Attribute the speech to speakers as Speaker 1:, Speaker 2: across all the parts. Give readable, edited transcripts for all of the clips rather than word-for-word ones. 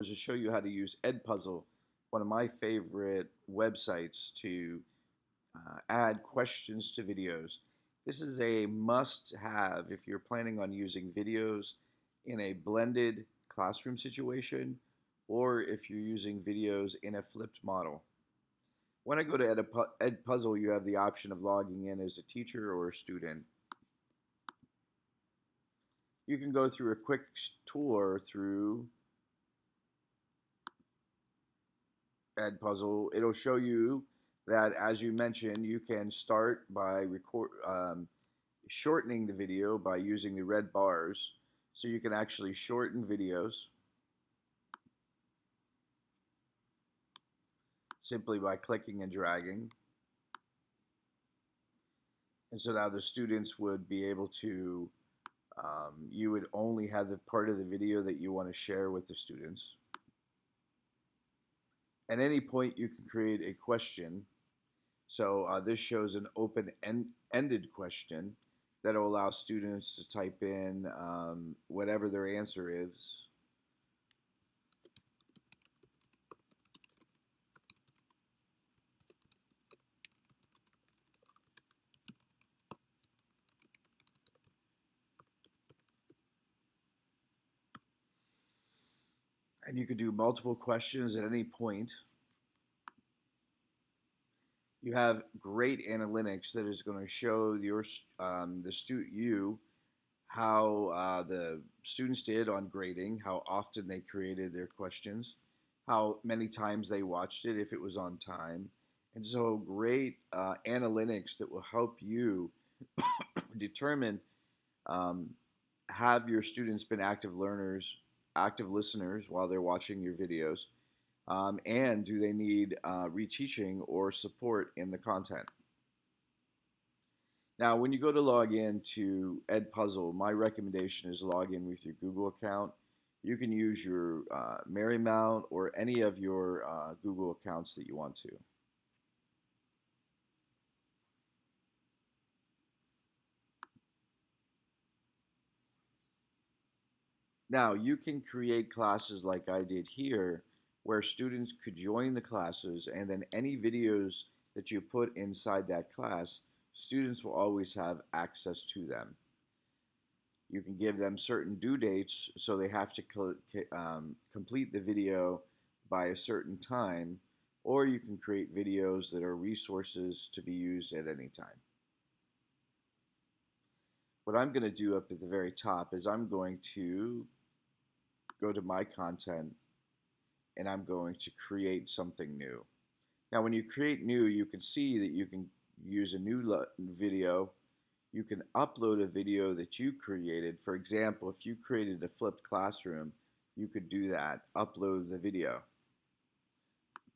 Speaker 1: to show you how to use EdPuzzle, one of my favorite websites to add questions to videos. This is a must-have if you're planning on using videos in a blended classroom situation or if you're using videos in a flipped model. When I go to EdPuzzle, you have the option of logging in as a teacher or a student. You can go through a quick tour through EdPuzzle. It'll show you that, as you mentioned, you can start by shortening the video by using the red bars. So you can actually shorten videos simply by clicking and dragging. And so now the students would be able to, you would only have the part of the video that you want to share with the students. At any point you can create a question. So this shows an open-ended question that will allow students to type in whatever their answer is. And you could do multiple questions at any point. You have great analytics that is going to show you how the students did on grading, how often they created their questions, how many times they watched it, if it was on time. And so great analytics that will help you determine, um, have your students been active learners, active listeners while they're watching your videos, and do they need reteaching or support in the content. Now, when you go to log in to EdPuzzle, my recommendation is log in with your Google account. You can use your Marymount or any of your Google accounts that you want to. Now, you can create classes like I did here, where students could join the classes, and then any videos that you put inside that class, students will always have access to them. You can give them certain due dates, so they have to complete the video by a certain time, or you can create videos that are resources to be used at any time. What I'm going to do up at the very top is I'm going to go to my content and I'm going to create something new. Now, when you create new, you can see that you can use a new video. You can upload a video that you created. For example, if you created a flipped classroom, you could do that, upload the video.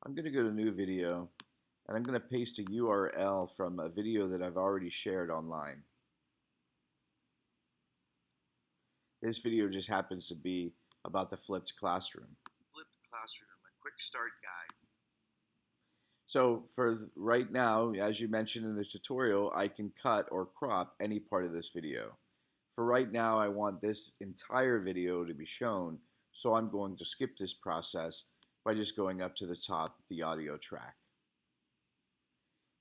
Speaker 1: I'm going to go to new video and I'm going to paste a URL from a video that I've already shared online. This video just happens to be about the flipped classroom. Flipped classroom, a quick start guide. So for right now, as you mentioned in the tutorial, I can cut or crop any part of this video. For right now, I want this entire video to be shown, so I'm going to skip this process by just going up to the top, the audio track.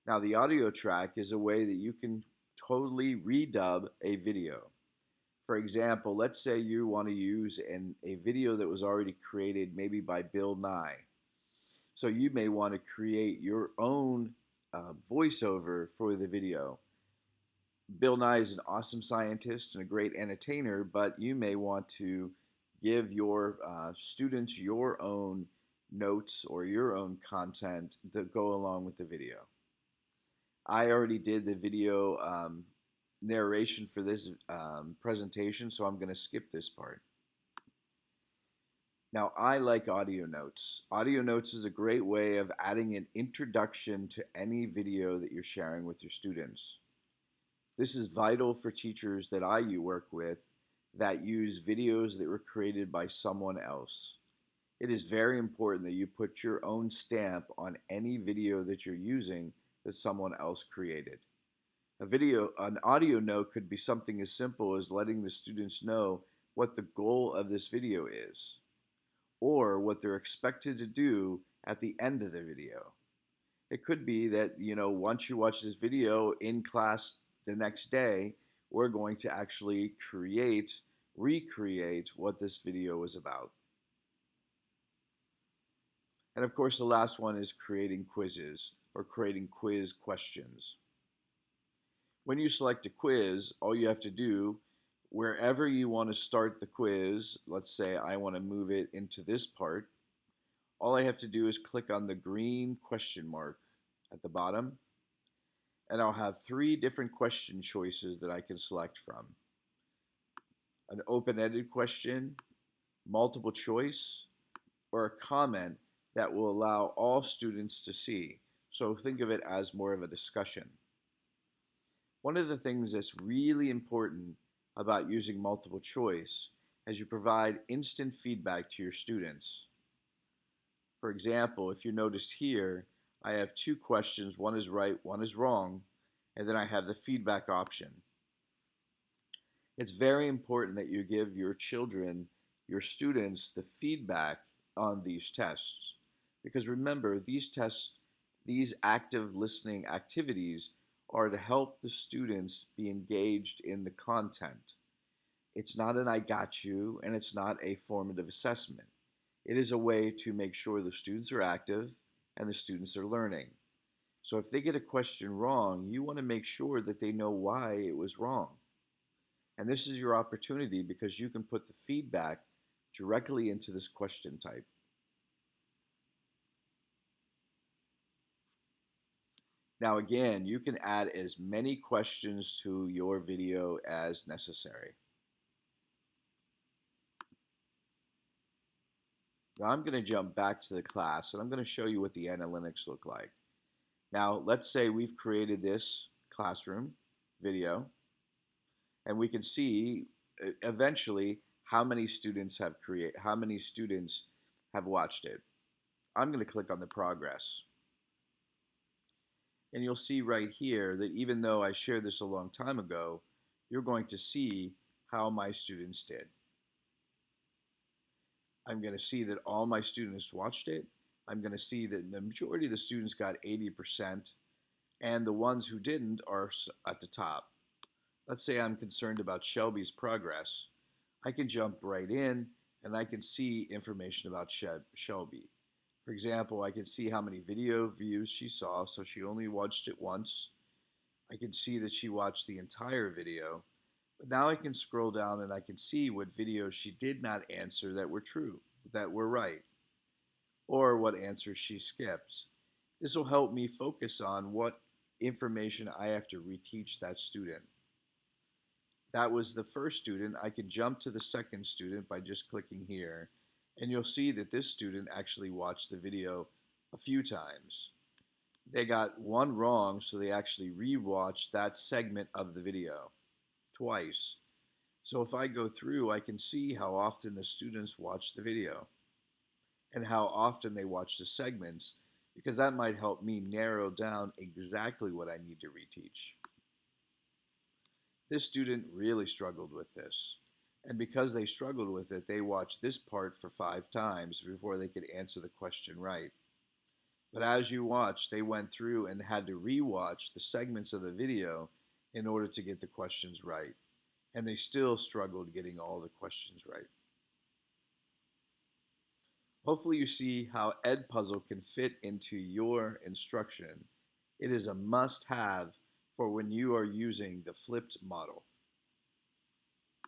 Speaker 1: Now, the audio track is a way that you can totally redub a video. For example, let's say you want to use a video that was already created maybe by Bill Nye. So you may want to create your own voiceover for the video. Bill Nye is an awesome scientist and a great entertainer, but you may want to give your students your own notes or your own content that go along with the video. I already did the video narration for this presentation, so I'm going to skip this part. Now, I like audio notes. Audio notes is a great way of adding an introduction to any video that you're sharing with your students. This is vital for teachers that I work with that use videos that were created by someone else. It is very important that you put your own stamp on any video that you're using that someone else created. An audio note could be something as simple as letting the students know what the goal of this video is. or what they're expected to do at the end of the video. It could be that, once you watch this video in class the next day, we're going to actually recreate what this video is about. And of course, the last one is creating quizzes or creating quiz questions. When you select a quiz, all you have to do, wherever you want to start the quiz, let's say I want to move it into this part, all I have to do is click on the green question mark at the bottom, and I'll have 3 different question choices that I can select from. An open-ended question, multiple choice, or a comment that will allow all students to see. So think of it as more of a discussion. One of the things that's really important about using multiple choice is you provide instant feedback to your students. For example, if you notice here, I have 2 questions, one is right, one is wrong, and then I have the feedback option. It's very important that you give your children, your students, the feedback on these tests. Because remember, these tests, these active listening activities are to help the students be engaged in the content. It's not an I got you, and it's not a formative assessment. It is a way to make sure the students are active and the students are learning. So if they get a question wrong, you want to make sure that they know why it was wrong. And this is your opportunity because you can put the feedback directly into this question type. Now again, you can add as many questions to your video as necessary. Now I'm going to jump back to the class and I'm going to show you what the analytics look like. Now let's say we've created this classroom video and we can see eventually how many students have watched it. I'm going to click on the progress. And you'll see right here that even though I shared this a long time ago, you're going to see how my students did. I'm going to see that all my students watched it. I'm going to see that the majority of the students got 80%, and the ones who didn't are at the top. Let's say I'm concerned about Shelby's progress. I can jump right in and I can see information about Shelby. For example, I can see how many video views she saw, so she only watched it once. I can see that she watched the entire video. But now I can scroll down and I can see what videos she did not answer that were true, that were right, or what answers she skipped. This will help me focus on what information I have to reteach that student. That was the first student. I can jump to the second student by just clicking here, and you'll see that this student actually watched the video a few times. They got one wrong, so they actually rewatched that segment of the video twice. So if I go through, I can see how often the students watch the video and how often they watch the segments, because that might help me narrow down exactly what I need to reteach. This student really struggled with this. And because they struggled with it, they watched this part for 5 times before they could answer the question right. But as you watch, they went through and had to rewatch the segments of the video in order to get the questions right. And they still struggled getting all the questions right. Hopefully you see how EdPuzzle can fit into your instruction. It is a must-have for when you are using the flipped model.